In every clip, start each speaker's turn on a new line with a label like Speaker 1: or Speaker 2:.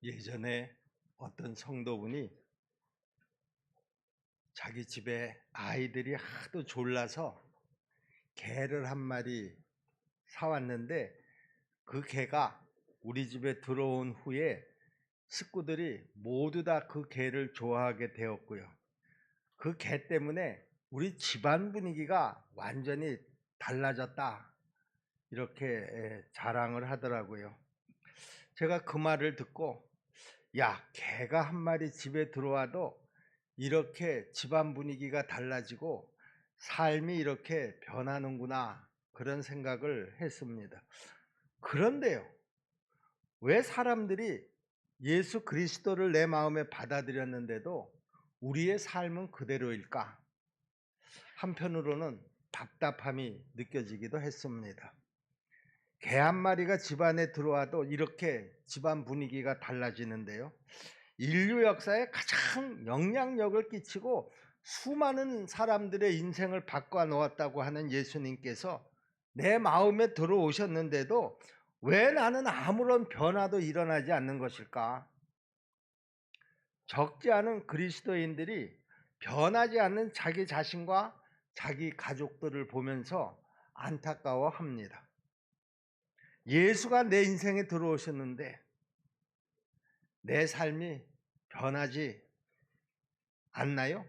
Speaker 1: 예전에 어떤 성도분이 자기 집에 아이들이 하도 졸라서 개를 한 마리 사왔는데 그 개가 우리 집에 들어온 후에 식구들이 모두 다 그 개를 좋아하게 되었고요. 그 개 때문에 우리 집안 분위기가 완전히 달라졌다. 이렇게 자랑을 하더라고요. 제가 그 말을 듣고 야, 개가 한 마리 집에 들어와도 이렇게 집안 분위기가 달라지고 삶이 이렇게 변하는구나 그런 생각을 했습니다. 그런데요, 왜 사람들이 예수 그리스도를 내 마음에 받아들였는데도 우리의 삶은 그대로일까? 한편으로는 답답함이 느껴지기도 했습니다. 개 한 마리가 집안에 들어와도 이렇게 집안 분위기가 달라지는데요. 인류 역사에 가장 영향력을 끼치고 수많은 사람들의 인생을 바꿔 놓았다고 하는 예수님께서 내 마음에 들어오셨는데도 왜 나는 아무런 변화도 일어나지 않는 것일까? 적지 않은 그리스도인들이 변하지 않는 자기 자신과 자기 가족들을 보면서 안타까워합니다. 예수가 내 인생에 들어오셨는데 내 삶이 변하지 않나요?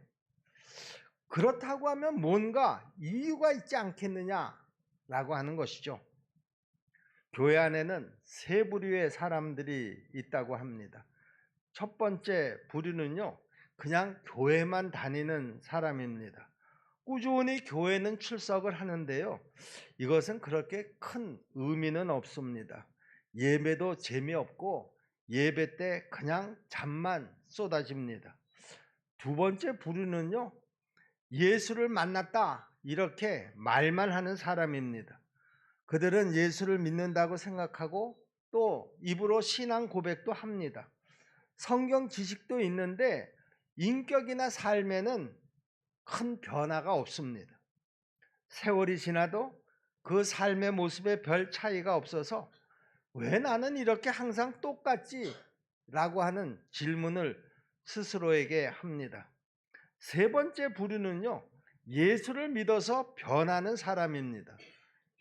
Speaker 1: 그렇다고 하면 뭔가 이유가 있지 않겠느냐라고 하는 것이죠. 교회 안에는 세 부류의 사람들이 있다고 합니다. 첫 번째 부류는요, 그냥 교회만 다니는 사람입니다. 꾸준히 교회는 출석을 하는데요, 이것은 그렇게 큰 의미는 없습니다. 예배도 재미없고 예배 때 그냥 잠만 쏟아집니다. 두 번째 부류는요, 예수를 만났다 이렇게 말만 하는 사람입니다. 그들은 예수를 믿는다고 생각하고 또 입으로 신앙 고백도 합니다. 성경 지식도 있는데 인격이나 삶에는 큰 변화가 없습니다. 세월이 지나도 그 삶의 모습에 별 차이가 없어서 왜 나는 이렇게 항상 똑같지? 라고 하는 질문을 스스로에게 합니다. 세 번째 부류는요, 예수를 믿어서 변하는 사람입니다.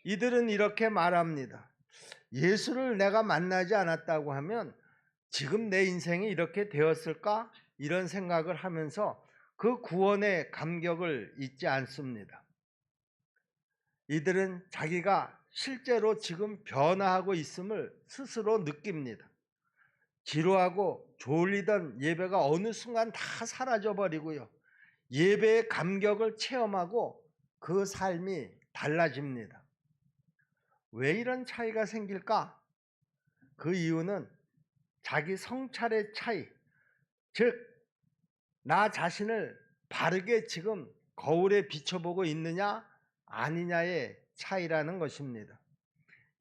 Speaker 1: 이들은 이렇게 말합니다. 예수를 내가 만나지 않았다고 하면 지금 내 인생이 이렇게 되었을까? 이런 생각을 하면서 그 구원의 감격을 잊지 않습니다. 이들은 자기가 실제로 지금 변화하고 있음을 스스로 느낍니다. 지루하고 졸리던 예배가 어느 순간 다 사라져버리고요. 예배의 감격을 체험하고 그 삶이 달라집니다. 왜 이런 차이가 생길까? 그 이유는 자기 성찰의 차이, 즉 나 자신을 바르게 지금 거울에 비춰보고 있느냐 아니냐의 차이라는 것입니다.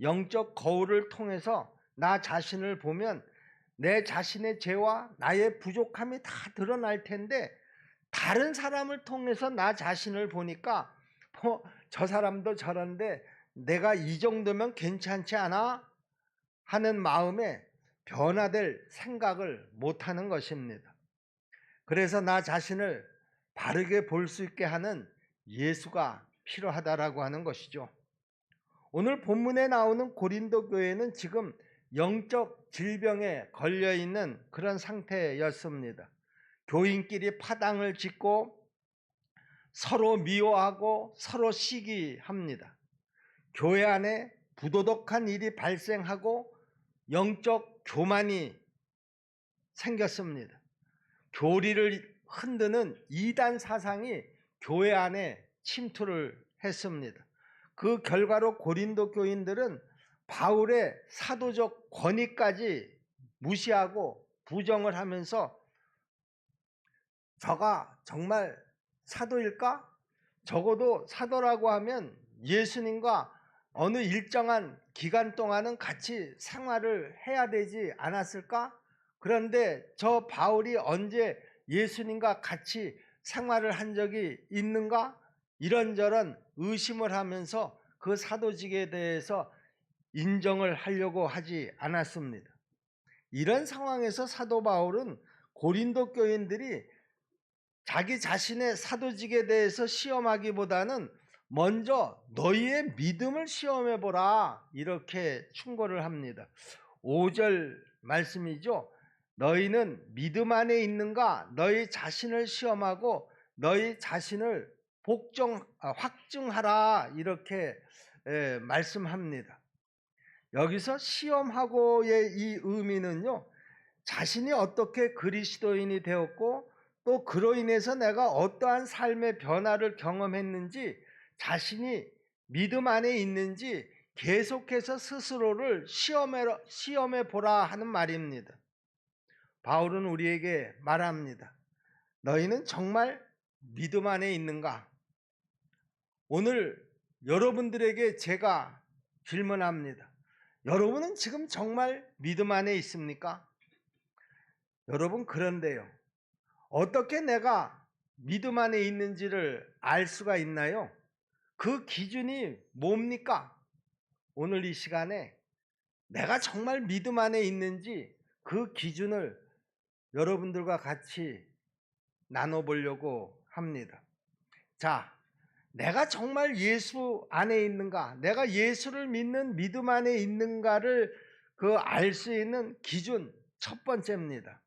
Speaker 1: 영적 거울을 통해서 나 자신을 보면 내 자신의 죄와 나의 부족함이 다 드러날 텐데 다른 사람을 통해서 나 자신을 보니까 저 사람도 저런데 내가 이 정도면 괜찮지 않아? 하는 마음에 변화될 생각을 못하는 것입니다. 그래서 나 자신을 바르게 볼 수 있게 하는 예수가 필요하다라고 하는 것이죠. 오늘 본문에 나오는 고린도 교회는 지금 영적 질병에 걸려 있는 그런 상태였습니다. 교인끼리 파당을 짓고 서로 미워하고 서로 시기합니다. 교회 안에 부도덕한 일이 발생하고 영적 교만이 생겼습니다. 교리를 흔드는 이단 사상이 교회 안에 침투를 했습니다. 그 결과로 고린도 교인들은 바울의 사도적 권위까지 무시하고 부정을 하면서 저가 정말 사도일까? 적어도 사도라고 하면 예수님과 어느 일정한 기간 동안은 같이 생활을 해야 되지 않았을까? 그런데 저 바울이 언제 예수님과 같이 생활을 한 적이 있는가? 이런저런 의심을 하면서 그 사도직에 대해서 인정을 하려고 하지 않았습니다. 이런 상황에서 사도 바울은 고린도 교인들이 자기 자신의 사도직에 대해서 시험하기보다는 먼저 너희의 믿음을 시험해 보라, 이렇게 충고를 합니다. 5절 말씀이죠. 너희는 믿음 안에 있는가? 너희 자신을 시험하고 너희 자신을 확증하라, 이렇게 말씀합니다. 여기서 시험하고의 이 의미는요, 자신이 어떻게 그리스도인이 되었고 또 그로 인해서 내가 어떠한 삶의 변화를 경험했는지, 자신이 믿음 안에 있는지 계속해서 스스로를 시험해 보라 하는 말입니다. 바울은 우리에게 말합니다. 너희는 정말 믿음 안에 있는가? 오늘 여러분들에게 제가 질문합니다. 여러분은 지금 정말 믿음 안에 있습니까? 여러분, 그런데요, 어떻게 내가 믿음 안에 있는지를 알 수가 있나요? 그 기준이 뭡니까? 오늘 이 시간에 내가 정말 믿음 안에 있는지 그 기준을 여러분들과 같이 나눠보려고 합니다. 자, 내가 정말 예수 안에 있는가, 내가 예수를 믿는 믿음 안에 있는가를 알 수 있는 기준, 첫 번째입니다.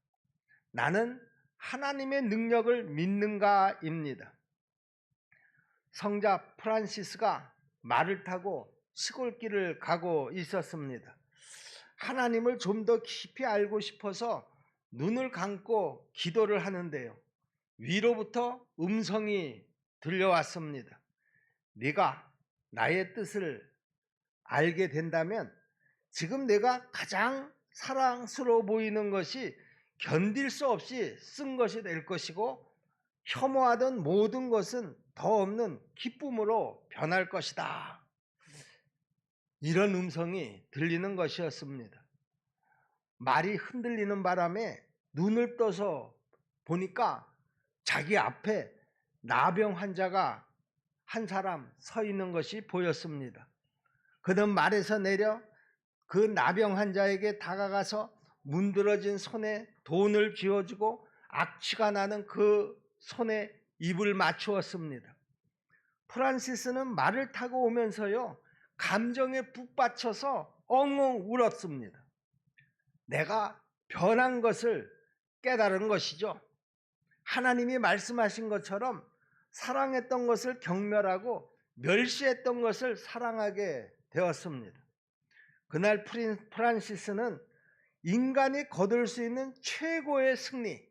Speaker 1: 나는 하나님의 능력을 믿는가입니다. 성자 프란시스가 말을 타고 시골길을 가고 있었습니다. 하나님을 좀 더 깊이 알고 싶어서 눈을 감고 기도를 하는데요, 위로부터 음성이 들려왔습니다. 네가 나의 뜻을 알게 된다면 지금 내가 가장 사랑스러워 보이는 것이 견딜 수 없이 쓴 것이 될 것이고, 혐오하던 모든 것은 더 없는 기쁨으로 변할 것이다. 이런 음성이 들리는 것이었습니다. 말이 흔들리는 바람에 눈을 떠서 보니까 자기 앞에 나병 환자가 한 사람 서 있는 것이 보였습니다. 그는 말에서 내려 그 나병 환자에게 다가가서 문드러진 손에 돈을 쥐어주고 악취가 나는 그 손에 입을 맞추었습니다. 프란시스는 말을 타고 오면서요, 감정에 북받쳐서 엉엉 울었습니다. 내가 변한 것을 깨달은 것이죠. 하나님이 말씀하신 것처럼 사랑했던 것을 경멸하고 멸시했던 것을 사랑하게 되었습니다. 그날 프란시스는 인간이 거둘 수 있는 최고의 승리,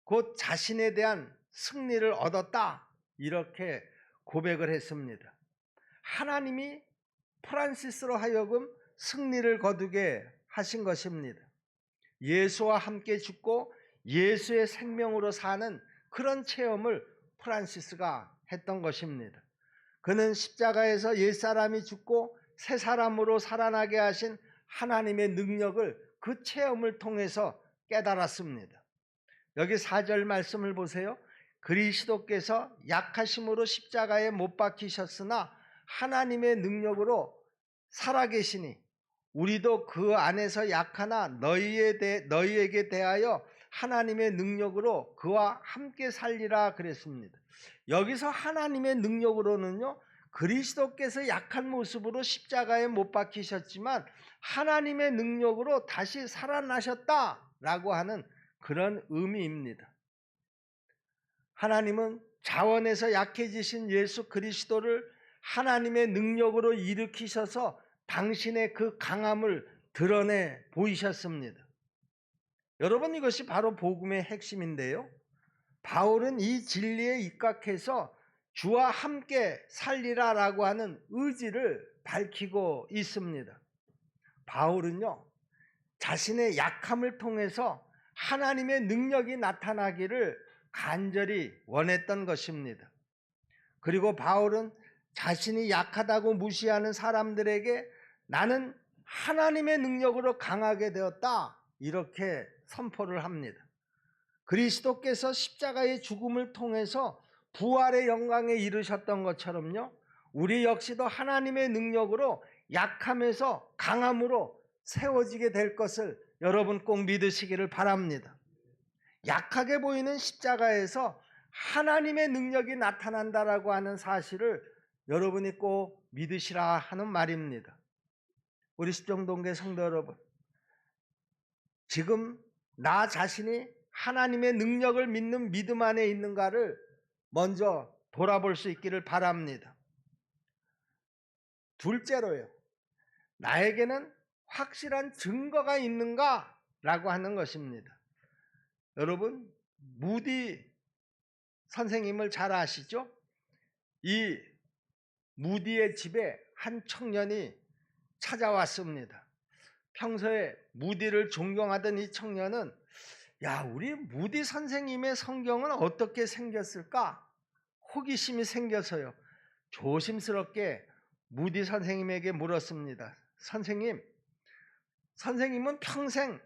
Speaker 1: 곧 자신에 대한 승리를 얻었다, 이렇게 고백을 했습니다. 하나님이 프란시스로 하여금 승리를 거두게 하신 것입니다. 예수와 함께 죽고 예수의 생명으로 사는 그런 체험을 프란시스가 했던 것입니다. 그는 십자가에서 옛사람이 죽고 새 사람으로 살아나게 하신 하나님의 능력을 그 체험을 통해서 깨달았습니다. 여기 4절 말씀을 보세요. 그리스도께서 약하심으로 십자가에 못 박히셨으나 하나님의 능력으로 살아계시니 우리도 그 안에서 약하나 너희에게 대하여 하나님의 능력으로 그와 함께 살리라 그랬습니다. 여기서 하나님의 능력으로는요, 그리스도께서 약한 모습으로 십자가에 못 박히셨지만 하나님의 능력으로 다시 살아나셨다라고 하는 그런 의미입니다. 하나님은 자원에서 약해지신 예수 그리스도를 하나님의 능력으로 일으키셔서 당신의 그 강함을 드러내 보이셨습니다. 여러분, 이것이 바로 복음의 핵심인데요, 바울은 이 진리에 입각해서 주와 함께 살리라라고 하는 의지를 밝히고 있습니다. 바울은요, 자신의 약함을 통해서 하나님의 능력이 나타나기를 간절히 원했던 것입니다. 그리고 바울은 자신이 약하다고 무시하는 사람들에게 나는 하나님의 능력으로 강하게 되었다, 이렇게 선포를 합니다. 그리스도께서 십자가의 죽음을 통해서 부활의 영광에 이르셨던 것처럼요, 우리 역시도 하나님의 능력으로 약함에서 강함으로 세워지게 될 것을 여러분 꼭 믿으시기를 바랍니다. 약하게 보이는 십자가에서 하나님의 능력이 나타난다라고 하는 사실을 여러분이 꼭 믿으시라 하는 말입니다. 우리 십정동계 성도 여러분, 지금 나 자신이 하나님의 능력을 믿는 믿음 안에 있는가를 먼저 돌아볼 수 있기를 바랍니다. 둘째로요, 나에게는 확실한 증거가 있는가? 라고 하는 것입니다. 여러분, 무디 선생님을 잘 아시죠? 이 무디의 집에 한 청년이 찾아왔습니다. 평소에 무디를 존경하던 이 청년은 야, 우리 무디 선생님의 성경은 어떻게 생겼을까? 호기심이 생겨서요. 조심스럽게 무디 선생님에게 물었습니다. 선생님은 평생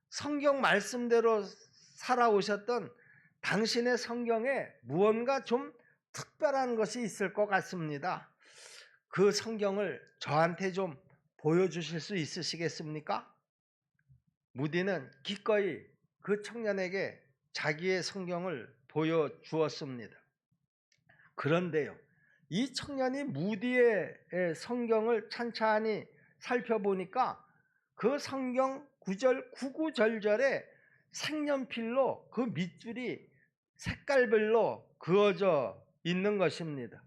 Speaker 1: 성경 말씀대로 살아오셨던 당신의 성경에 무언가 좀 특별한 것이 있을 것 같습니다. 그 성경을 저한테 좀 보여주실 수 있으시겠습니까? 무디는 기꺼이 그 청년에게 자기의 성경을 보여주었습니다. 그런데요, 이 청년이 무디의 성경을 찬찬히 살펴보니까 그 성경 구구절절에 색연필로 그 밑줄이 색깔별로 그어져 있는 것입니다.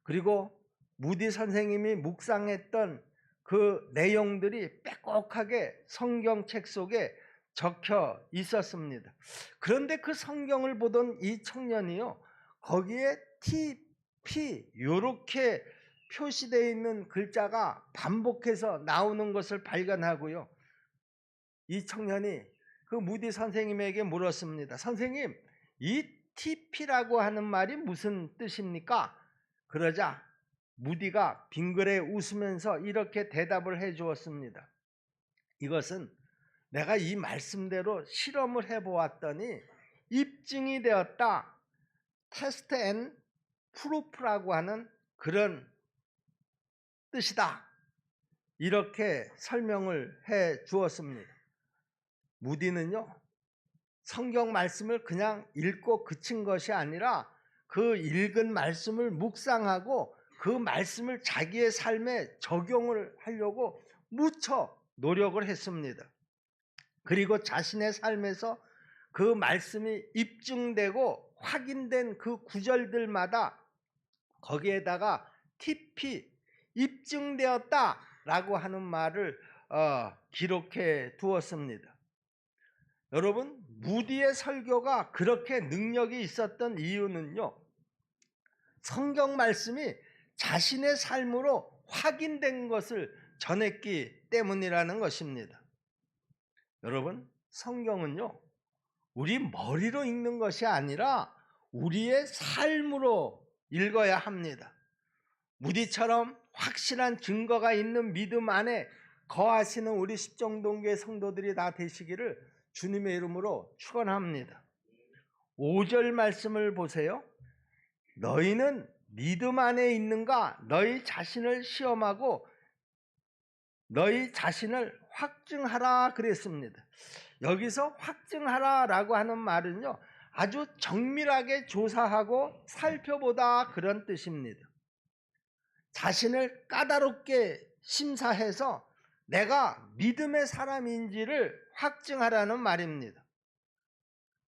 Speaker 1: 그리고 무디 선생님이 묵상했던 그 내용들이 빼곡하게 성경책 속에 적혀 있었습니다. 그런데 그 성경을 보던 이 청년이요, 거기에 TP 이렇게 표시되어 있는 글자가 반복해서 나오는 것을 발견하고요, 이 청년이 그 무디 선생님에게 물었습니다. 선생님, 이 TP라고 하는 말이 무슨 뜻입니까? 그러자 무디가 빙그레 웃으면서 이렇게 대답을 해 주었습니다. 이것은 내가 이 말씀대로 실험을 해보았더니 입증이 되었다. 테스트 앤 프루프라고 하는 그런 뜻이다. 이렇게 설명을 해 주었습니다. 무디는요, 성경 말씀을 그냥 읽고 그친 것이 아니라 그 읽은 말씀을 묵상하고 그 말씀을 자기의 삶에 적용을 하려고 무척 노력을 했습니다. 그리고 자신의 삶에서 그 말씀이 입증되고 확인된 그 구절들마다 거기에다가 TP, 입증되었다라고 하는 말을 기록해 두었습니다. 여러분, 무디의 설교가 그렇게 능력이 있었던 이유는요, 성경 말씀이 자신의 삶으로 확인된 것을 전했기 때문이라는 것입니다. 여러분, 성경은요, 우리 머리로 읽는 것이 아니라 우리의 삶으로 읽어야 합니다. 무디처럼 확실한 증거가 있는 믿음 안에 거하시는 우리 십정동교회 성도들이 다 되시기를 주님의 이름으로 축원합니다. 5절 말씀을 보세요. 너희는 믿음 안에 있는가? 너희 자신을 시험하고 너희 자신을 확증하라 그랬습니다. 여기서 확증하라라고 하는 말은요, 아주 정밀하게 조사하고 살펴보다 그런 뜻입니다. 자신을 까다롭게 심사해서 내가 믿음의 사람인지를 확증하라는 말입니다.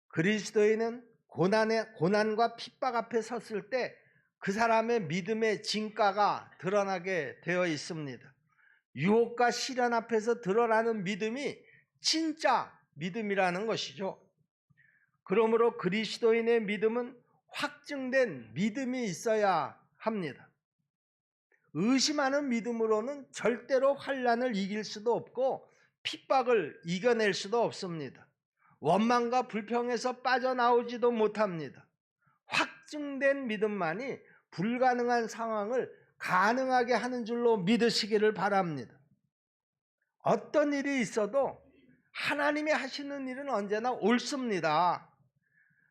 Speaker 1: 그리스도인은 고난과 핍박 앞에 섰을 때 그 사람의 믿음의 진가가 드러나게 되어 있습니다. 유혹과 시련 앞에서 드러나는 믿음이 진짜 믿음이라는 것이죠. 그러므로 그리스도인의 믿음은 확증된 믿음이 있어야 합니다. 의심하는 믿음으로는 절대로 환난을 이길 수도 없고 핍박을 이겨낼 수도 없습니다. 원망과 불평에서 빠져나오지도 못합니다. 확증된 믿음만이 불가능한 상황을 가능하게 하는 줄로 믿으시기를 바랍니다. 어떤 일이 있어도 하나님이 하시는 일은 언제나 옳습니다.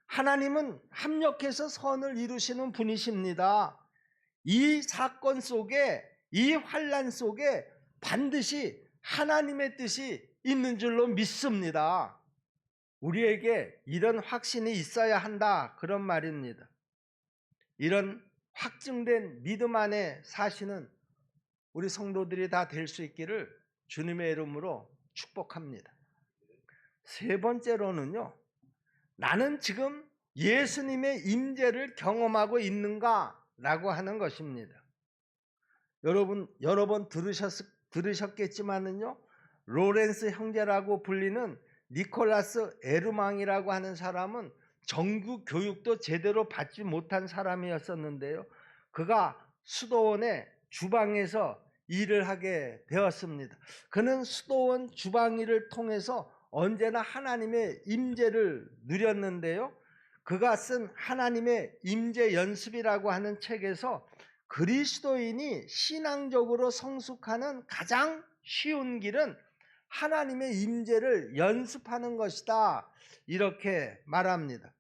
Speaker 1: 하나님은 합력해서 선을 이루시는 분이십니다. 이 사건 속에, 이 환난 속에 반드시 하나님의 뜻이 있는 줄로 믿습니다. 우리에게 이런 확신이 있어야 한다, 그런 말입니다. 이런 확증된 믿음 안에 사시는 우리 성도들이 다 될 수 있기를 주님의 이름으로 축복합니다. 세 번째로는요, 나는 지금 예수님의 임재를 경험하고 있는가? 라고 하는 것입니다. 여러분 여러 번 들으셨겠지만은요, 로렌스 형제라고 불리는 니콜라스 에르망이라고 하는 사람은 정규 교육도 제대로 받지 못한 사람이었었는데요, 그가 수도원의 주방에서 일을 하게 되었습니다. 그는 수도원 주방 일을 통해서 언제나 하나님의 임재를 누렸는데요, 그가 쓴 하나님의 임재 연습이라고 하는 책에서 그리스도인이 신앙적으로 성숙하는 가장 쉬운 길은 하나님의 임재를 연습하는 것이다, 이렇게 말합니다.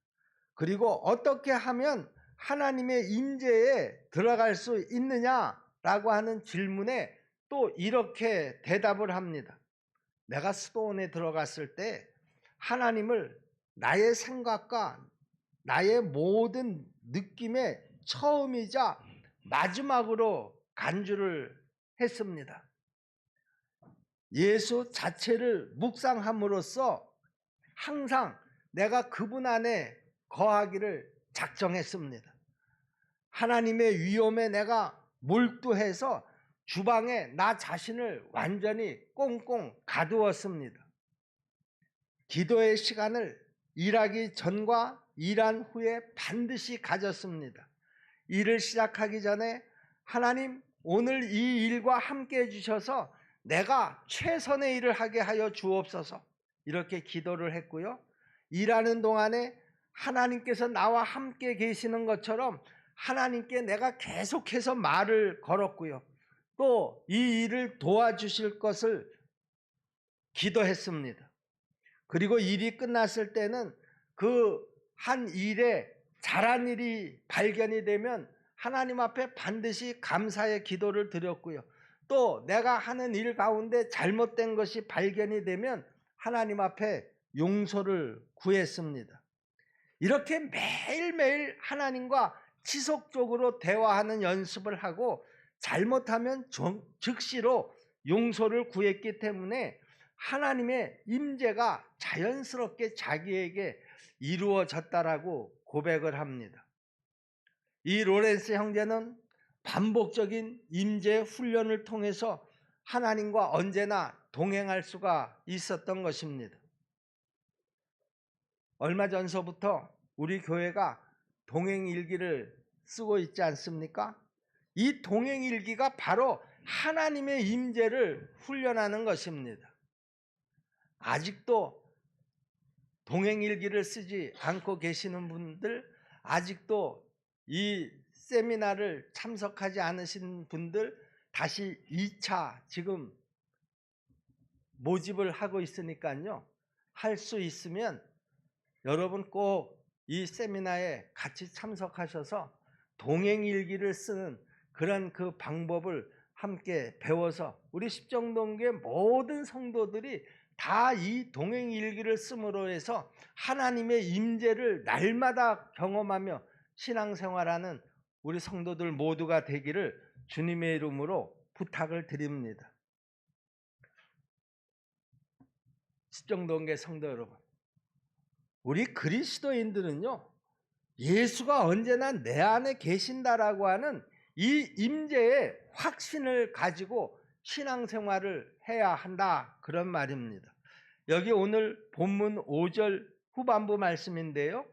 Speaker 1: 그리고 어떻게 하면 하나님의 임재에 들어갈 수 있느냐라고 하는 질문에 또 이렇게 대답을 합니다. 내가 수도원에 들어갔을 때 하나님을 나의 생각과 나의 모든 느낌의 처음이자 마지막으로 간주를 했습니다. 예수 자체를 묵상함으로써 항상 내가 그분 안에 거하기를 작정했습니다. 하나님의 위엄에 내가 몰두해서 주방에 나 자신을 완전히 꽁꽁 가두었습니다. 기도의 시간을 일하기 전과 일한 후에 반드시 가졌습니다. 일을 시작하기 전에 하나님, 오늘 이 일과 함께 해주셔서 내가 최선의 일을 하게 하여 주옵소서, 이렇게 기도를 했고요. 일하는 동안에 하나님께서 나와 함께 계시는 것처럼 하나님께 내가 계속해서 말을 걸었고요. 또 이 일을 도와주실 것을 기도했습니다. 그리고 일이 끝났을 때는 그 한 일에 잘한 일이 발견이 되면 하나님 앞에 반드시 감사의 기도를 드렸고요. 또 내가 하는 일 가운데 잘못된 것이 발견이 되면 하나님 앞에 용서를 구했습니다. 이렇게 매일매일 하나님과 지속적으로 대화하는 연습을 하고 잘못하면 즉시로 용서를 구했기 때문에 하나님의 임재가 자연스럽게 자기에게 이루어졌다라고 고백을 합니다. 이 로렌스 형제는 반복적인 임재 훈련을 통해서 하나님과 언제나 동행할 수가 있었던 것입니다. 얼마 전서부터 우리 교회가 동행일기를 쓰고 있지 않습니까? 이 동행일기가 바로 하나님의 임재를 훈련하는 것입니다. 아직도 동행일기를 쓰지 않고 계시는 분들, 아직도 이 세미나를 참석하지 않으신 분들, 다시 2차 지금 모집을 하고 있으니까요, 할 수 있으면 여러분 꼭 이 세미나에 같이 참석하셔서 동행일기를 쓰는 그런 그 방법을 함께 배워서 우리 십정동교회 모든 성도들이 다 이 동행일기를 씀으로 해서 하나님의 임재를 날마다 경험하며 신앙생활하는 우리 성도들 모두가 되기를 주님의 이름으로 부탁을 드립니다. 십정동교회 성도 여러분, 우리 그리스도인들은요, 예수가 언제나 내 안에 계신다라고 하는 이 임재의 확신을 가지고 신앙생활을 해야 한다, 그런 말입니다. 여기 오늘 본문 5절 후반부 말씀인데요,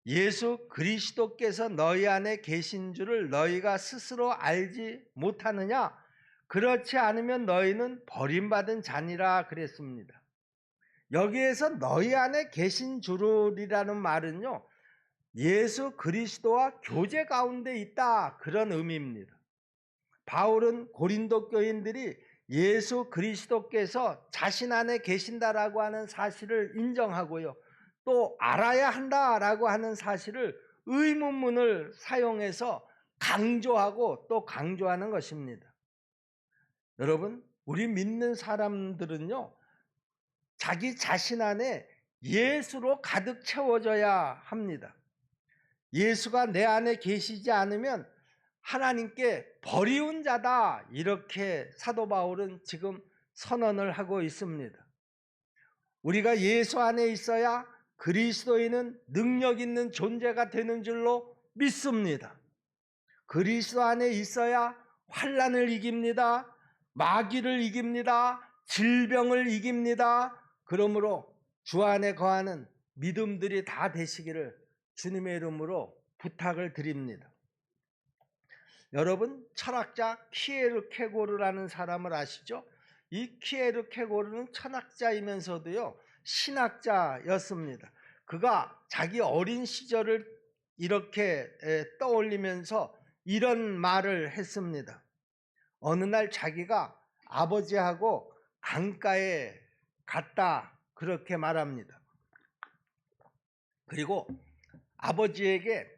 Speaker 1: 예수 그리스도께서 너희 안에 계신 줄을 너희가 스스로 알지 못하느냐? 그렇지 않으면 너희는 버림받은 자니라 그랬습니다. 여기에서 너희 안에 계신 줄이라는 말은요, 예수 그리스도와 교제 가운데 있다, 그런 의미입니다. 바울은 고린도 교인들이 예수 그리스도께서 자신 안에 계신다라고 하는 사실을 인정하고요, 또 알아야 한다라고 하는 사실을 의문문을 사용해서 강조하고 또 강조하는 것입니다. 여러분, 우리 믿는 사람들은요, 자기 자신 안에 예수로 가득 채워져야 합니다. 예수가 내 안에 계시지 않으면 하나님께 버리운 자다, 이렇게 사도 바울은 지금 선언을 하고 있습니다. 우리가 예수 안에 있어야 그리스도인은 능력 있는 존재가 되는 줄로 믿습니다. 그리스도 안에 있어야 환난을 이깁니다. 마귀를 이깁니다. 질병을 이깁니다. 그러므로 주 안에 거하는 믿음들이 다 되시기를 주님의 이름으로 부탁을 드립니다. 여러분, 철학자 키에르케고르라는 사람을 아시죠? 이 키에르케고르는 철학자이면서도요, 신학자였습니다. 그가 자기 어린 시절을 이렇게 떠올리면서 이런 말을 했습니다. 어느 날 자기가 아버지하고 강가에 갔다, 그렇게 말합니다. 그리고 아버지에게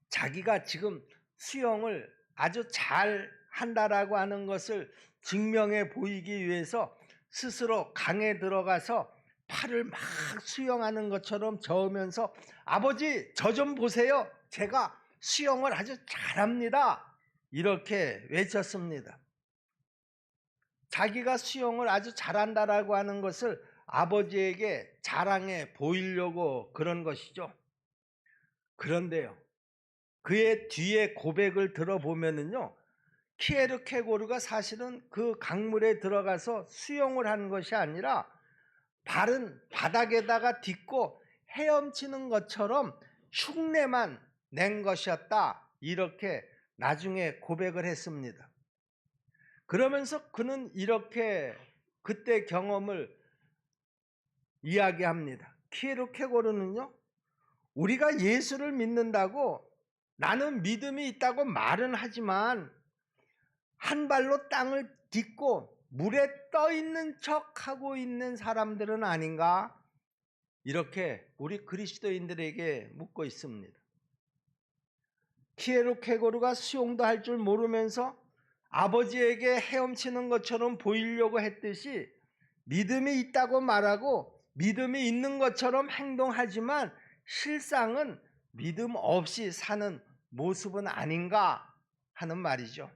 Speaker 1: 자기가 지금 수영을 아주 잘 한다라고 하는 것을 증명해 보이기 위해서 스스로 강에 들어가서 팔을 막 수영하는 것처럼 저으면서, 아버지, 저 좀 보세요. 제가 수영을 아주 잘합니다. 이렇게 외쳤습니다. 자기가 수영을 아주 잘한다라고 하는 것을 아버지에게 자랑해 보이려고 그런 것이죠. 그런데요, 그의 뒤에 고백을 들어보면은요, 키에르케고르가 사실은 그 강물에 들어가서 수영을 한 것이 아니라 발은 바닥에다가 딛고 헤엄치는 것처럼 흉내만 낸 것이었다, 이렇게 나중에 고백을 했습니다. 그러면서 그는 이렇게 그때 경험을 이야기합니다. 키에르케고르는요, 우리가 예수를 믿는다고, 나는 믿음이 있다고 말은 하지만 한 발로 땅을 딛고 물에 떠 있는 척하고 있는 사람들은 아닌가? 이렇게 우리 그리스도인들에게 묻고 있습니다. 키에르케고르가 수영도 할 줄 모르면서 아버지에게 헤엄치는 것처럼 보이려고 했듯이 믿음이 있다고 말하고 믿음이 있는 것처럼 행동하지만 실상은 믿음 없이 사는 모습은 아닌가 하는 말이죠.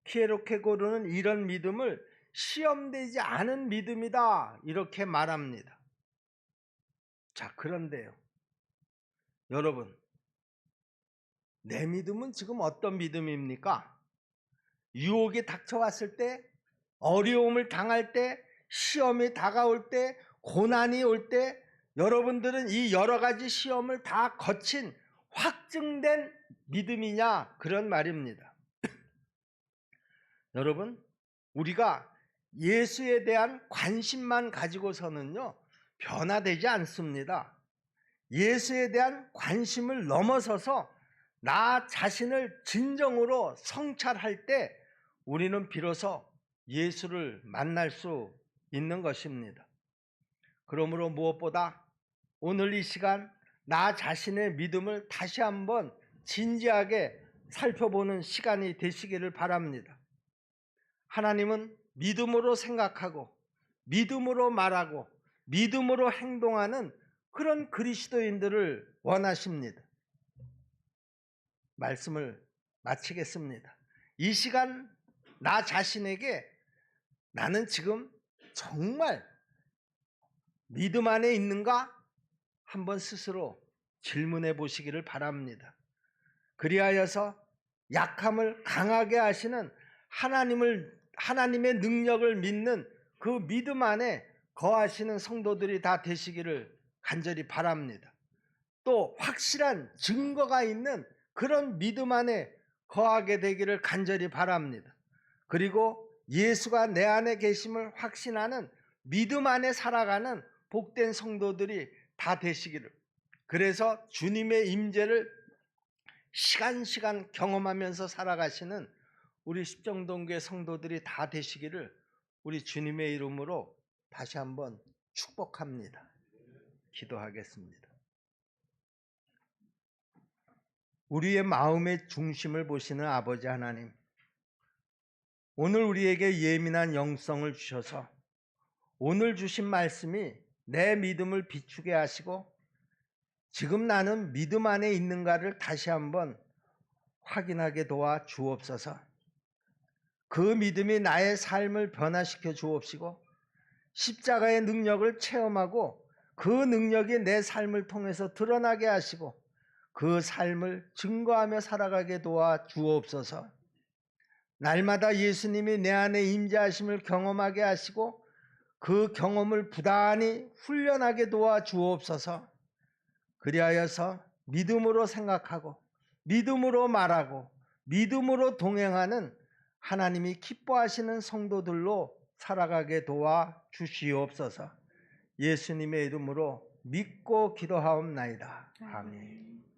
Speaker 1: 키에르케고르는 이런 믿음을 시험되지 않은 믿음이다, 이렇게 말합니다. 자, 그런데요, 여러분, 내 믿음은 지금 어떤 믿음입니까? 유혹이 닥쳐왔을 때, 어려움을 당할 때, 시험이 다가올 때, 고난이 올 때, 여러분들은 이 여러 가지 시험을 다 거친 확증된 믿음이냐, 그런 말입니다. 여러분, 우리가 예수에 대한 관심만 가지고서는요, 변화되지 않습니다. 예수에 대한 관심을 넘어서서 나 자신을 진정으로 성찰할 때 우리는 비로소 예수를 만날 수 있는 것입니다. 그러므로 무엇보다 오늘 이 시간 나 자신의 믿음을 다시 한번 진지하게 살펴보는 시간이 되시기를 바랍니다. 하나님은 믿음으로 생각하고 믿음으로 말하고 믿음으로 행동하는 그런 그리스도인들을 원하십니다. 말씀을 마치겠습니다. 이 시간 나 자신에게 나는 지금 정말 믿음 안에 있는가? 한번 스스로 질문해 보시기를 바랍니다. 그리하여서 약함을 강하게 하시는 하나님의 능력을 믿는 그 믿음 안에 거하시는 성도들이 다 되시기를 간절히 바랍니다. 또 확실한 증거가 있는 그런 믿음 안에 거하게 되기를 간절히 바랍니다. 그리고 예수가 내 안에 계심을 확신하는 믿음 안에 살아가는 복된 성도들이 다 되시기를, 그래서 주님의 임재를 시간 경험하면서 살아가시는 우리 십정동교회 성도들이 다 되시기를 우리 주님의 이름으로 다시 한번 축복합니다. 기도하겠습니다. 우리의 마음의 중심을 보시는 아버지 하나님, 오늘 우리에게 예민한 영성을 주셔서 오늘 주신 말씀이 내 믿음을 비추게 하시고 지금 나는 믿음 안에 있는가를 다시 한번 확인하게 도와 주옵소서. 그 믿음이 나의 삶을 변화시켜 주옵시고 십자가의 능력을 체험하고 그 능력이 내 삶을 통해서 드러나게 하시고 그 삶을 증거하며 살아가게 도와 주옵소서. 날마다 예수님이 내 안에 임재하심을 경험하게 하시고 그 경험을 부단히 훈련하게 도와 주옵소서. 그리하여서 믿음으로 생각하고 믿음으로 말하고 믿음으로 동행하는 하나님이 기뻐하시는 성도들로 살아가게 도와 주시옵소서. 예수님의 이름으로 믿고 기도하옵나이다. 아멘.